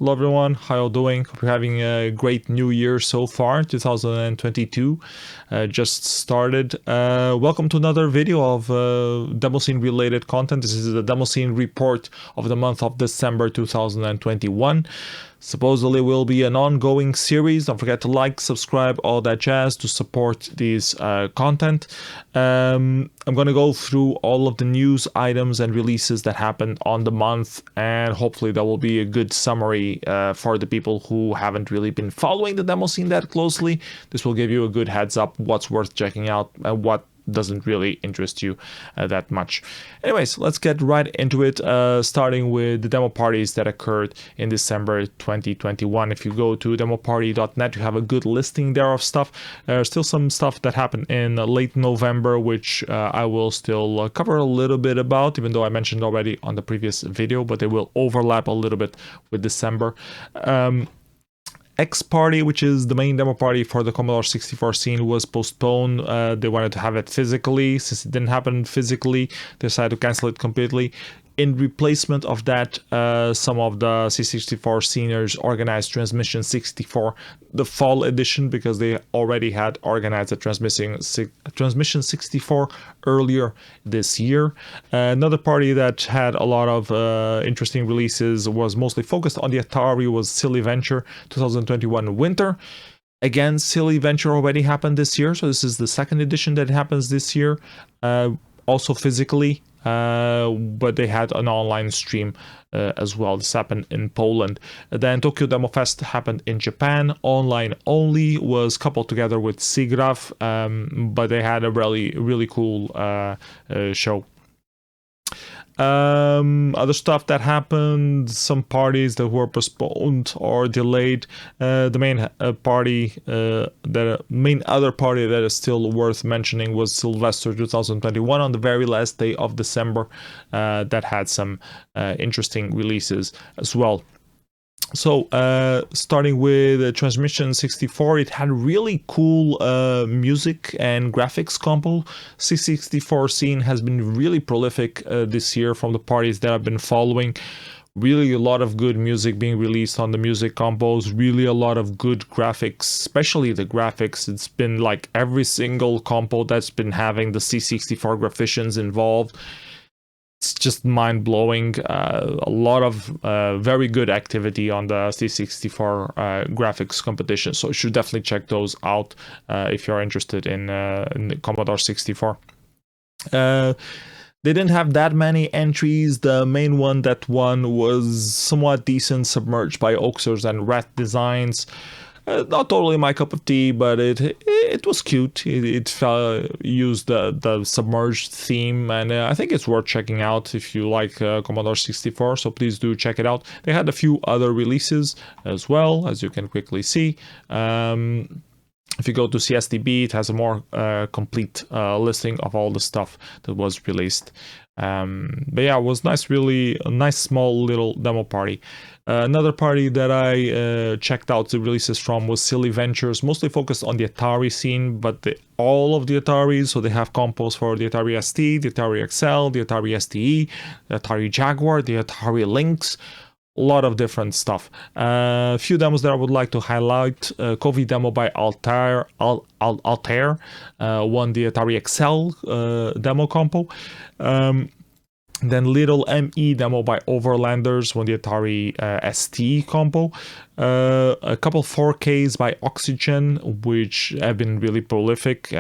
Hello everyone, how you doing? Hope you're having a great new year so far. 2022 just started. Welcome to another video of Demoscene related content. This is the Demoscene report of the month of December 2021. Supposedly will be an ongoing series. Don't forget to like, subscribe, all that jazz to support this content. I'm going to go through all of the news items and releases that happened on the month, and hopefully that will be a good summary for the people who haven't really been following the demo scene that closely. This will give you a good heads up what's worth checking out and what doesn't really interest you that much. Anyways, let's get right into it, starting with the demo parties that occurred in December 2021. If you go to demoparty.net, you have a good listing there of stuff. There's still some stuff that happened in late November, which I will still cover a little bit about, even though I mentioned already on the previous video, but they will overlap a little bit with December. X Party, which is the main demo party for the Commodore 64 scene, was postponed. They wanted to have it physically. Since it didn't happen physically, they decided to cancel it completely. In replacement of that, some of the C64 seniors organized Transmission 64, the fall edition, because they already had organized a Transmission 64 earlier this year. Another party that had a lot of interesting releases was mostly focused on the Atari was Silly Venture 2021 Winter. Again, Silly Venture already happened this year, so this is the second edition that happens this year, also physically. But they had an online stream as well. This happened in Poland. Then TokyoDemoFest happened in Japan. Online only, was coupled together with SIGGRAPH, but they had a really cool show. Other stuff that happened, some parties that were postponed or delayed. The main other party that is still worth mentioning was Silvester 2021 on the very last day of December. That had some interesting releases as well. So starting with Transmission 64, it had really cool music and graphics compo. C64 scene has been really prolific this year from the parties that I've been following. Really a lot of good music being released on the music compos, really a lot of good graphics, especially the graphics. It's been like every single compo that's been having the C64 graphics involved. It's just mind-blowing. A lot of very good activity on the C64 graphics competition, so you should definitely check those out if you're interested in the Commodore 64. They didn't have that many entries. The main one that won was somewhat decent, Submerged by Hoaxers and Rat Designs. Not totally my cup of tea, but it was cute. It used the Submerged theme, and I think it's worth checking out if you like Commodore 64, so please do check it out. They had a few other releases as well, as you can quickly see. If you go to CSTB, it has a more complete listing of all the stuff that was released. But yeah, it was nice, really a nice small little demo party. Another party that I checked out the releases from was Silly Ventures, mostly focused on the Atari scene, but all of the Ataris. So they have compos for the Atari ST, the Atari XL, the Atari STe, the Atari Jaguar, the Atari Lynx. A lot of different stuff. A few demos that I would like to highlight. Covidemo by altair won the Atari XL demo compo. Then Little ME demo by Overlanders won the Atari ST compo. A couple 4Ks by Oxygene, which have been really prolific.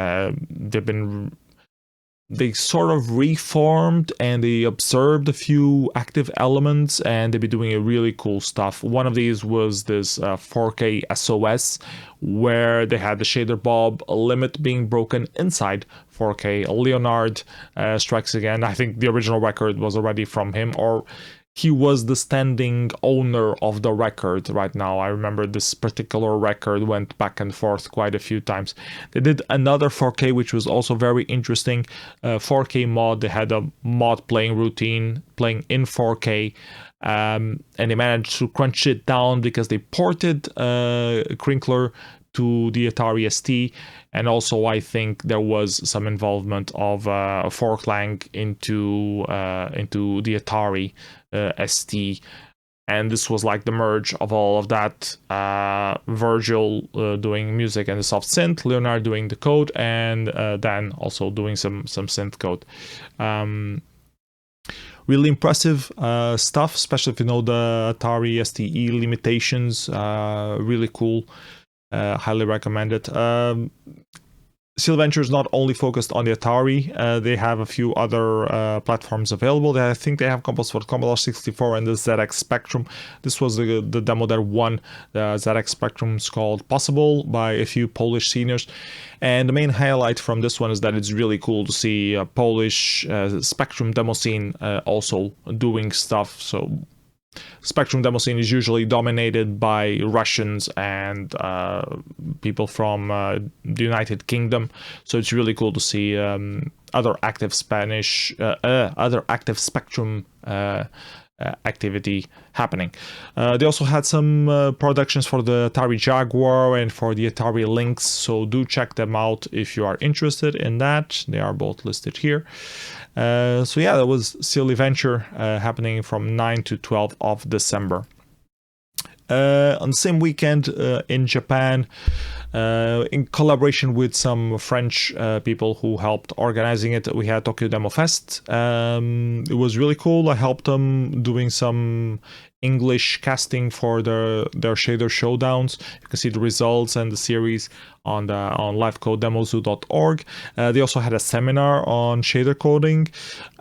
They sort of reformed and they observed a few active elements, and they've been doing a really cool stuff. One of these was this 4K SOS, where they had the shader bulb limit being broken inside 4K. Leonard strikes again. I think the original record was already from him, or he was the standing owner of the record right now. I remember this particular record went back and forth quite a few times. They did another 4K, which was also very interesting. 4K mod. They had a mod playing routine, playing in 4K. And they managed to crunch it down because they ported Crinkler to the Atari ST, and also I think there was some involvement of Forklang into the Atari ST, and this was like the merge of all of that. Virgil doing music and the soft synth, Leonard doing the code, and Dan also doing some synth code. Really impressive stuff, especially if you know the Atari STe limitations. Really cool. Highly recommend it. Silvester is not only focused on the Atari, they have a few other platforms available. I think they have compos for Commodore 64 and the ZX Spectrum. This was the demo that won the ZX Spectrum. It's called Possible by a few Polish seniors. And the main highlight from this one is that it's really cool to see a Polish Spectrum Demoscene also doing stuff. So Spectrum Demoscene is usually dominated by Russians and people from the United Kingdom, so it's really cool to see other active Spectrum activity happening. They also had some productions for the Atari Jaguar and for the Atari Lynx, so do check them out if you are interested in that. They are both listed here. So yeah, that was Silvester happening from 9 to 12 of December. On the same weekend in Japan, in collaboration with some French people who helped organizing it, we had TokyoDemoFest. It was really cool. I helped them doing some English casting for their shader showdowns. You can see the results and the series on livecodedemozu.org. They also had a seminar on shader coding.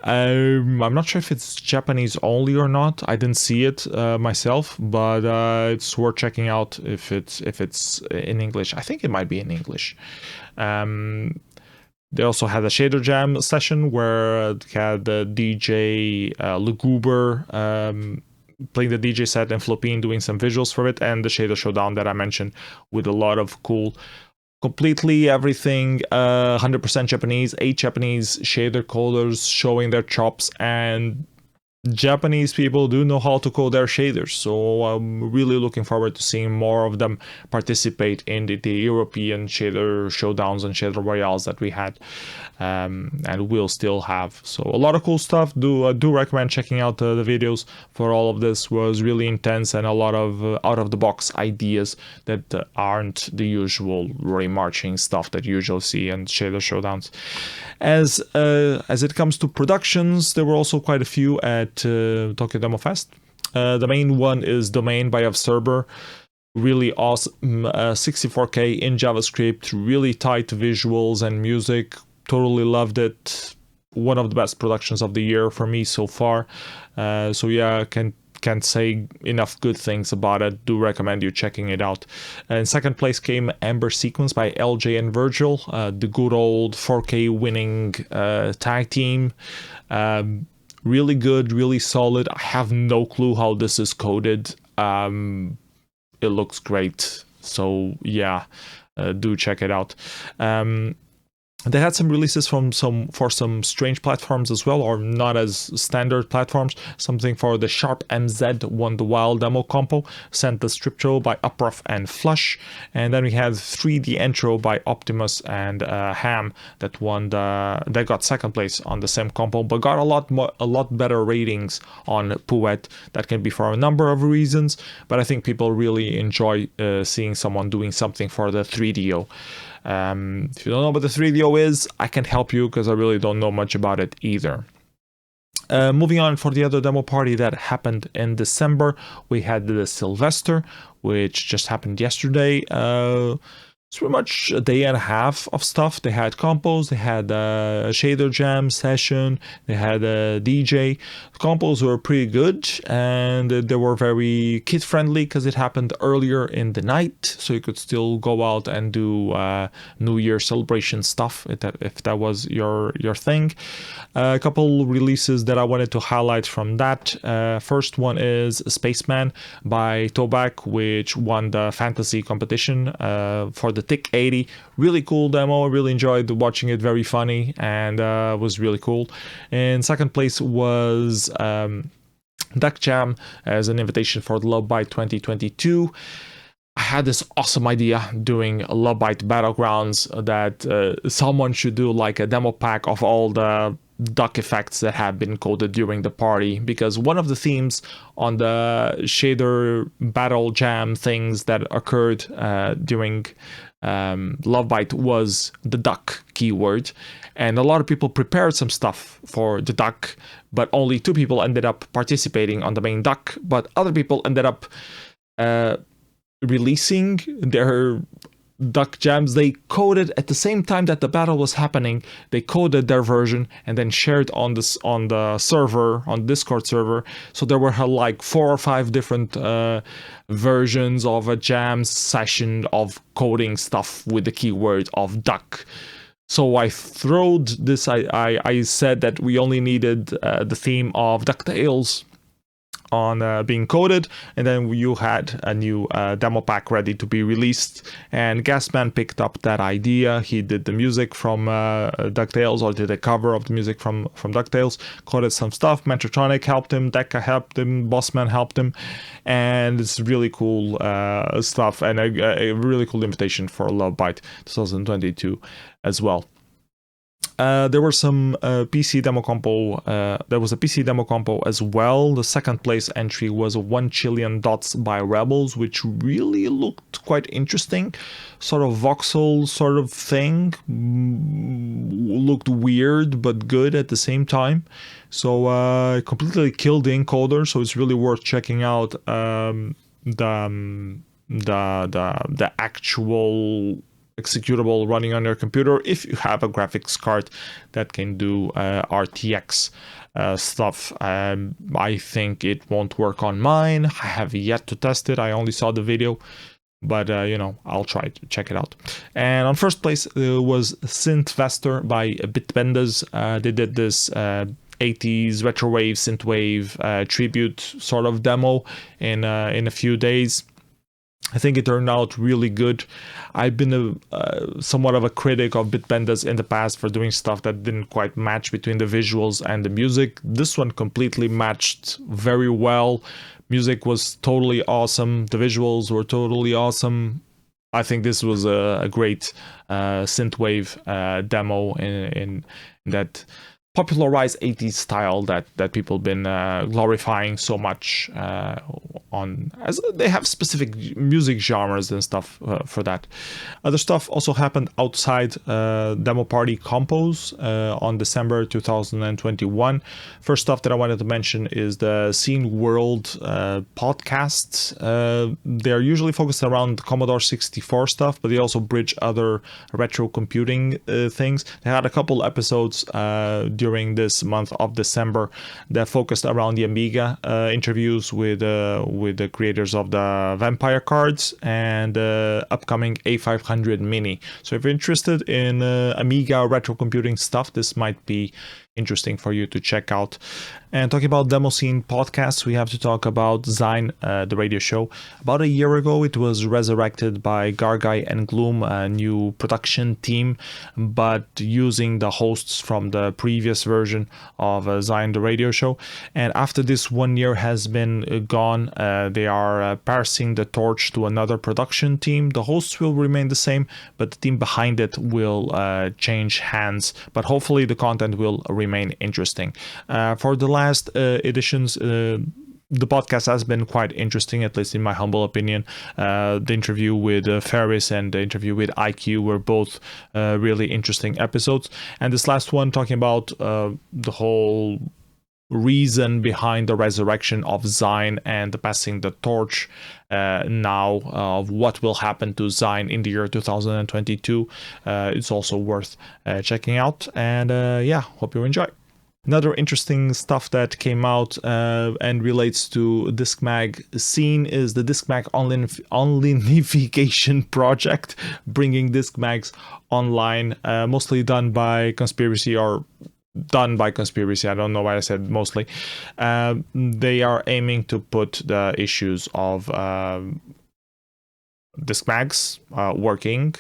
I'm not sure if it's Japanese only or not. I didn't see it myself, but it's worth checking out if it's in English. I think it might be in English. They also had a shader jam session where they had the DJ Luguber playing the DJ set and Flopine doing some visuals for it, and the shader showdown that I mentioned with a lot of cool, completely everything 100% Japanese, 8 Japanese shader coders showing their chops, and Japanese people do know how to code their shaders, so I'm really looking forward to seeing more of them participate in the European shader showdowns and shader royales that we had and will still have. So a lot of cool stuff. Do recommend checking out the videos for all of this. Was really intense and a lot of out of the box ideas that aren't the usual remarching stuff that you usually see in shader showdowns. As it comes to productions, there were also quite a few at TokyoDemoFest. The main one is Domain by Observer. Really awesome 64K in JavaScript, really tight visuals and music. Totally loved it. One of the best productions of the year for me so far. So yeah, can't say enough good things about it. Do recommend you checking it out. In second place came Amber Sequence by LJ and Virgil, the good old 4K winning tag team. Really good, really solid. I have no clue how this is coded. It looks great. So yeah, do check it out. They had some releases for some strange platforms as well, or not as standard platforms. Something for the Sharp MZ won the Wild Demo Compo, Santaz Triptro by Uprough and Flush, and then we had 3D Intro by Optimus and Ham that got second place on the same compo, but got a lot better ratings on Puet. That can be for a number of reasons, but I think people really enjoy seeing someone doing something for the 3DO. If you don't know what the 3DO is, I can't help you because I really don't know much about it either. Moving on, for the other demo party that happened in December, we had the Silvester, which just happened yesterday. It's pretty much a day and a half of stuff. They had compos, they had a shader jam session, they had a DJ. The compos were pretty good and they were very kid friendly because it happened earlier in the night, so you could still go out and do New Year celebration stuff if that was your thing. A couple releases that I wanted to highlight from that. First one is Spaceman by Tobac, which won the fantasy competition for the TIC 80. Really cool demo. I really enjoyed watching it. Very funny and was really cool. In second place was Duck Jam as an invitation for the Love Bite 2022. I had this awesome idea doing Love Bite Battlegrounds that someone should do like a demo pack of all the duck effects that have been coded during the party, because one of the themes on the shader battle jam things that occurred during Love Bite was the duck keyword, and a lot of people prepared some stuff for the duck, but only 2 people ended up participating on the main duck, but other people ended up releasing their duck jams. They coded at the same time that the battle was happening. They coded their version and then shared on the server, on Discord server. So there were like 4 or 5 different versions of a jam session of coding stuff with the keyword of duck. So I throwed this. I said that we only needed the theme of DuckTales on being coded, and then you had a new demo pack ready to be released, and Gasman picked up that idea. He did the music from DuckTales, or did a cover of the music from DuckTales, coded some stuff. Metrotronic helped him, Decca helped him, Bossman helped him, and it's really cool stuff, and a really cool invitation for Love Bite 2022 as well. There were some PC demo compo. There was a PC demo compo as well. The second place entry was 1 Chillion Dots by Rebels, which really looked quite interesting. Sort of voxel sort of thing. Looked weird but good at the same time. So completely killed the encoder. So it's really worth checking out the actual executable running on your computer if you have a graphics card that can do RTX stuff. I think it won't work on mine. I have yet to test it. I only saw the video, but I'll try to check it out. And on first place was Synthvester by Bitbenders. They did this 80s retrowave synthwave tribute sort of demo in a few days. I think it turned out really good. I've been somewhat of a critic of Bitbenders in the past for doing stuff that didn't quite match between the visuals and the music. This one completely matched very well. Music was totally awesome. The visuals were totally awesome. I think this was a great synthwave demo in that popularized 80s style that people have been glorifying so much on, as they have specific music genres and stuff for that. Other stuff also happened outside demo party compos on December 2021. First stuff that I wanted to mention is the scene.world podcasts. They're usually focused around Commodore 64 stuff, but they also bridge other retro computing things. They had a couple episodes during this month of December that focused around the Amiga, interviews with the creators of the Vampire cards and upcoming A500 Mini. So if you're interested in Amiga retro computing stuff, this might be interesting for you to check out. And talking about Demoscene Podcasts, we have to talk about Zine, the radio show. About a year ago, it was resurrected by Garguy and Gloom, a new production team, but using the hosts from the previous version of Zine, the radio show. And after this 1 year has been gone, they are passing the torch to another production team. The hosts will remain the same, but the team behind it will change hands. But hopefully the content will remain interesting. For the last editions, the podcast has been quite interesting, at least in my humble opinion. The interview with Ferris and the interview with IQ were both really interesting episodes. And this last one, talking about the whole reason behind the resurrection of Zine and the passing the torch now of what will happen to Zine in the year 2022. It's also worth checking out. And yeah, hope you enjoy. Another interesting stuff that came out and relates to Diskmag scene is the Diskmag Onlification project, bringing Diskmags online, mostly done by Conspiracy, or done by Conspiracy. I don't know why I said mostly. They are aiming to put the issues of Diskmags working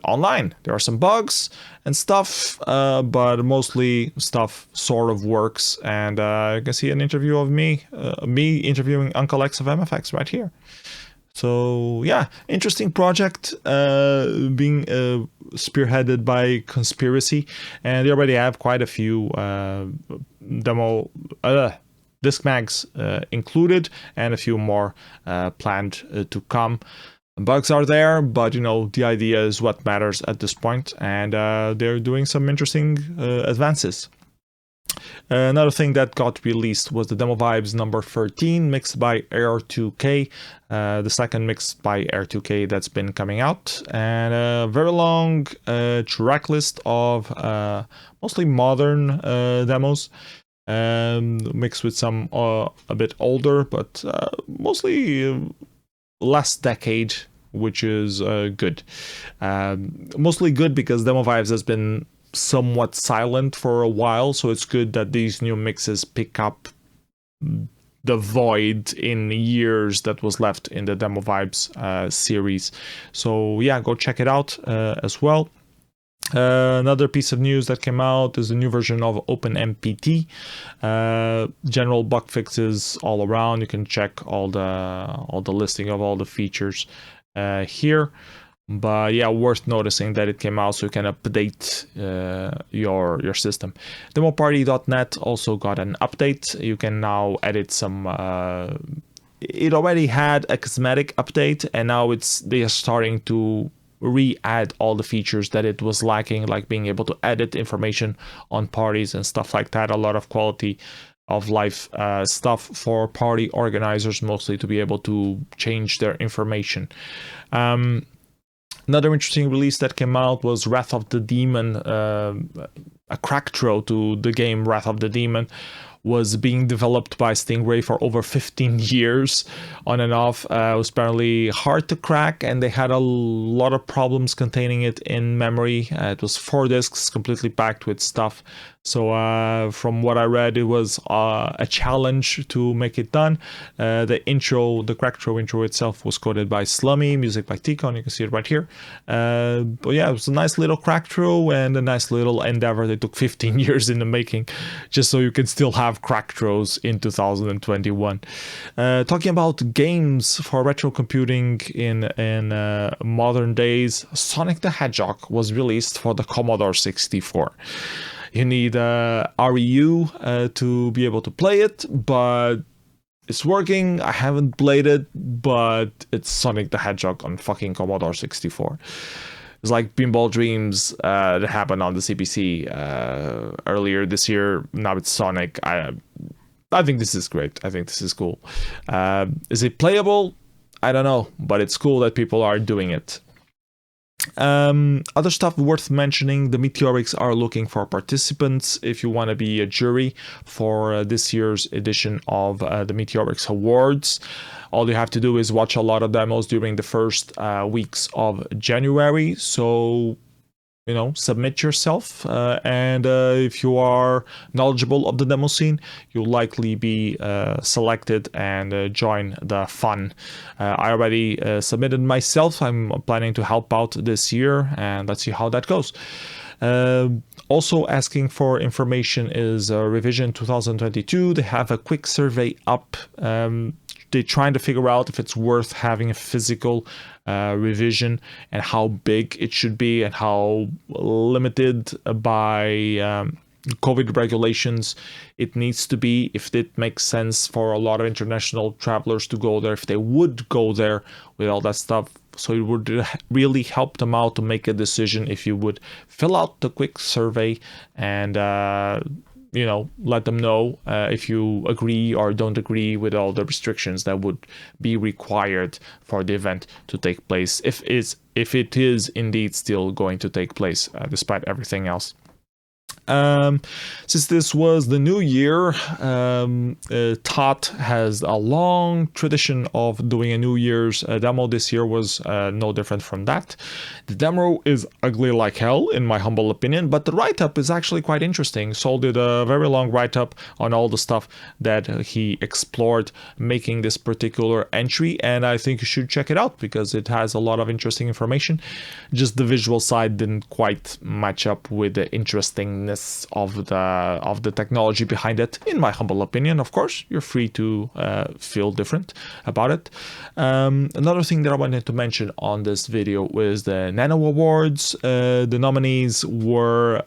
online. There are some bugs and stuff, but mostly stuff sort of works. And you can see an interview of me interviewing Uncle X of MFX right here. So yeah, interesting project being spearheaded by Conspiracy, and they already have quite a few demo Diskmags included, and a few more planned to come. Bugs are there, but you know, the idea is what matters at this point, and they're doing some interesting advances. Another thing that got released was the Demovibes number 13, mixed by Air2K, the second mixed by Air2K that's been coming out, and a very long track list of mostly modern demos, mixed with some a bit older, but mostly last decade, which is good. Mostly good because Demovibes has been somewhat silent for a while, so it's good that these new mixes pick up the void in years that was left in the Demovibes series. So yeah, go check it out as well. Another piece of news that came out is a new version of OpenMPT. General bug fixes all around. You can check all the listing of all the features here. But yeah, worth noticing that it came out so you can update your system. Demoparty.net also got an update. You can now edit some. It already had a cosmetic update, and now they are starting to re-add all the features that it was lacking, like being able to edit information on parties and stuff like that. A lot of quality of life stuff for party organizers, mostly to be able to change their information. Another interesting release that came out was Wrath of the Demon. A cracktro to the game Wrath of the Demon was being developed by Stingray for over 15 years on and off. It was apparently hard to crack, and they had a lot of problems containing it in memory. It was 4 disks completely packed with stuff. So from what I read, it was a challenge to make it done. The cracktro intro itself was coded by Slummy, music by Ticon, you can see it right here. But yeah, it was a nice little cracktro and a nice little endeavor. They took 15 years in the making, just so you can still have cracktros in 2021. Talking about games for retro computing in modern days, Sonic the Hedgehog was released for the Commodore 64. You need REU to be able to play it, but it's working. I haven't played it, but it's Sonic the Hedgehog on fucking Commodore 64. It's like Pinball Dreams that happened on the CPC earlier this year. Now it's Sonic. I think this is great. I think this is cool. Is it playable? I don't know, but it's cool that people are doing it. Other stuff worth mentioning, the Meteorics are looking for participants if you want to be a jury for this year's edition of the Meteorics Awards. All you have to do is watch a lot of demos during the first weeks of January. So, you know, submit yourself, and if you are knowledgeable of the demo scene, you'll likely be selected and join the fun. I already submitted myself. I'm planning to help out this year, and let's see how that goes. Also asking for information is Revision 2022. They have a quick survey up. They're trying to figure out if it's worth having a physical revision and how big it should be and how limited by COVID regulations it needs to be, if it makes sense for a lot of international travelers to go there, if they would go there with all that stuff. So it would really help them out to make a decision if you would fill out the quick survey and you know, let them know if you agree or don't agree with all the restrictions that would be required for the event to take place, if it is indeed still going to take place despite everything else. Since this was the new year, TOT has a long tradition of doing a New Year's demo. This year was no different from that. The demo is ugly like hell, in my humble opinion, but the write-up is actually quite interesting. Sol did a very long write-up on all the stuff that he explored making this particular entry, and I think you should check it out because it has a lot of interesting information. Just the visual side didn't quite match up with the interestingness amazing-ness of the technology behind it, in my humble opinion. Of course, you're free to feel different about it. Another thing that I wanted to mention on this video was the Nano Awards. The nominees were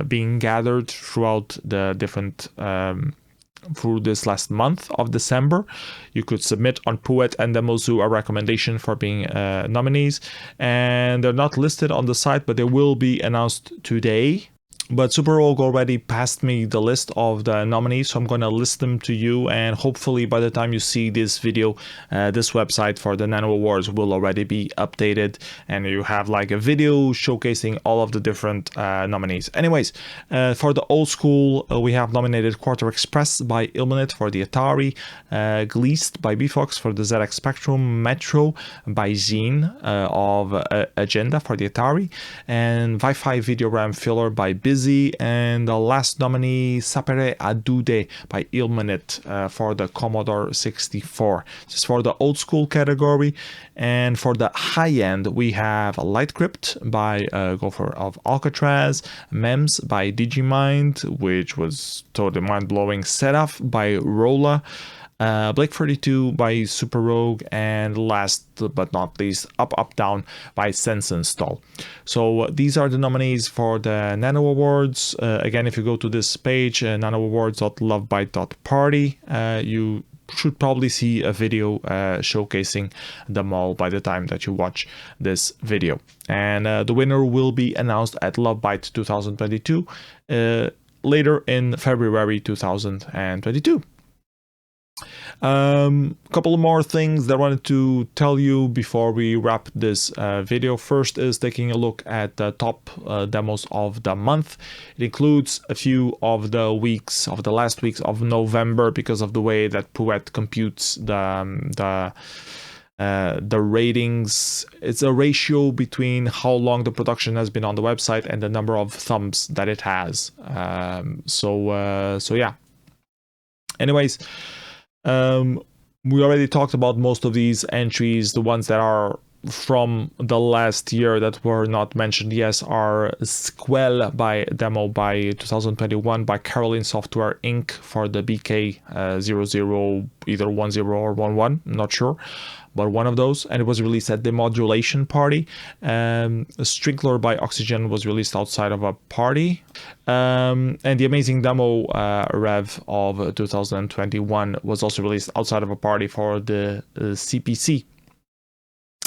being gathered throughout the different through this last month of December. You could submit on Poet and Demozoo a recommendation for being nominees, and they're not listed on the site, but they will be announced today. But SuperRogue already passed me the list of the nominees, so I'm going to list them to you, and hopefully by the time you see this video, this website for the Nano Awards will already be updated, and you have like a video showcasing all of the different nominees. Anyways, for the old school, we have nominated Quarter Express by Illuminate for the Atari, Gleased by BFox for the ZX Spectrum, Metro by Zine of Agenda for the Atari, and Wi-Fi Video RAM Filler by Busy, and the last nominee, Sapere Adude by Illuminate for the Commodore 64. This is for the old school category. And for the high end, we have Light Crypt by Gopher of Alcatraz, Mems by Digimind, which was totally mind-blowing, Set Off by Rolla, Blake 32 by SuperRogue, and last but not least, Up Up Down by Sense Install. So these are the nominees for the Nano Awards. Again, if you go to this page, nanoawards.lovebyte.party, you should probably see a video showcasing them all by the time that you watch this video. And the winner will be announced at Lovebyte 2022 later in February 2022. Couple more things that I wanted to tell you before we wrap this video. First is taking a look at the top demos of the month. It includes a few of the last weeks of November, because of the way that Poet computes the ratings. It's a ratio between how long the production has been on the website and the number of thumbs that it has. So yeah. Anyways, we already talked about most of these entries. The ones that are from the last year that were not mentioned, yes, are Squell by demo by 2021 by Caroline Software Inc. for the BK00, either 10 or 11, I'm not sure, but one of those, and it was released at the Demodulation Party. Strinkler by Oxygene was released outside of a party, and the Amazing Demo Rev of 2021 was also released outside of a party for the CPC.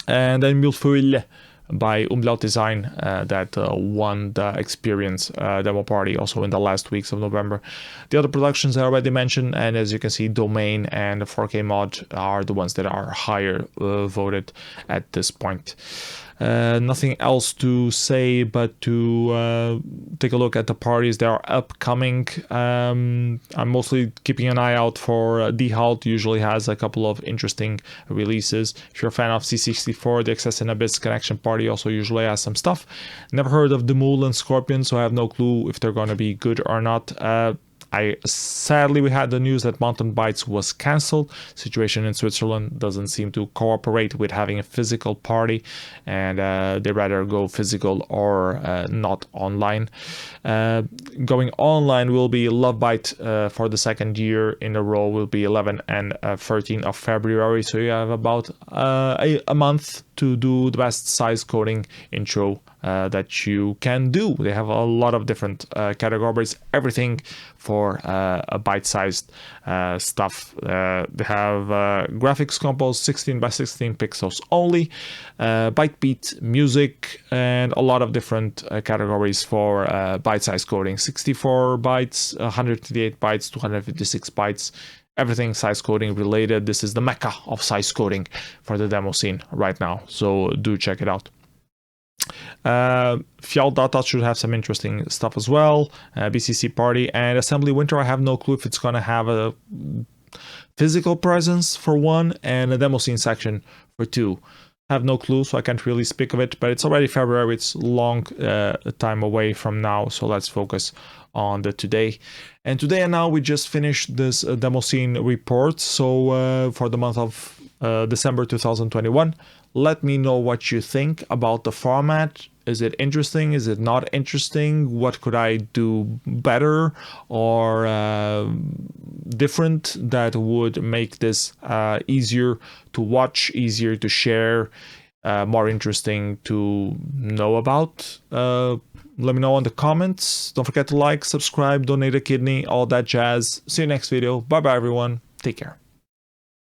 And then Mulfuil by Umlaut Design that won the Experience demo party also in the last weeks of November. The other productions I already mentioned, and as you can see, Domain and 4K Mod are the ones that are higher voted at this point. Nothing else to say but to take a look at the parties that are upcoming. I'm mostly keeping an eye out for D-Halt. Usually has a couple of interesting releases. If you're a fan of C64, the Access and Abyss Connection Party also usually has some stuff. Never heard of the Mole and Scorpion, so I have no clue if they're going to be good or not. Sadly, we had the news that Mountain Bites was cancelled. Situation in Switzerland doesn't seem to cooperate with having a physical party, and they rather go physical or not online. Going online will be Lovebite for the second year in a row, will be 11 and 13 of February, so you have about a month to do the best size coding intro that you can do. They have a lot of different categories, everything for a bite-sized stuff. They have graphics composed 16 by 16 pixels only, byte beat music, and a lot of different categories for bite-sized coding. 64 bytes, 128 bytes, 256 bytes. Everything size coding related. This is the mecca of size coding for the demo scene right now, so do check it out. Fjall Data should have some interesting stuff as well. BCC Party and Assembly Winter, I have no clue if it's going to have a physical presence for one and a demo scene section for two. I have no clue, so I can't really speak of it, but it's already February. It's long time away from now, so let's focus on the today. And today and now we just finished this demo scene report. So for the month of December 2021. Let me know what you think about the format. Is it interesting? Is it not interesting? What could I do better or different that would make this easier to watch, easier to share, more interesting to know about? Let me know in the comments. Don't forget to like, subscribe, donate a kidney, all that jazz. See you next video. Bye bye everyone. Take care.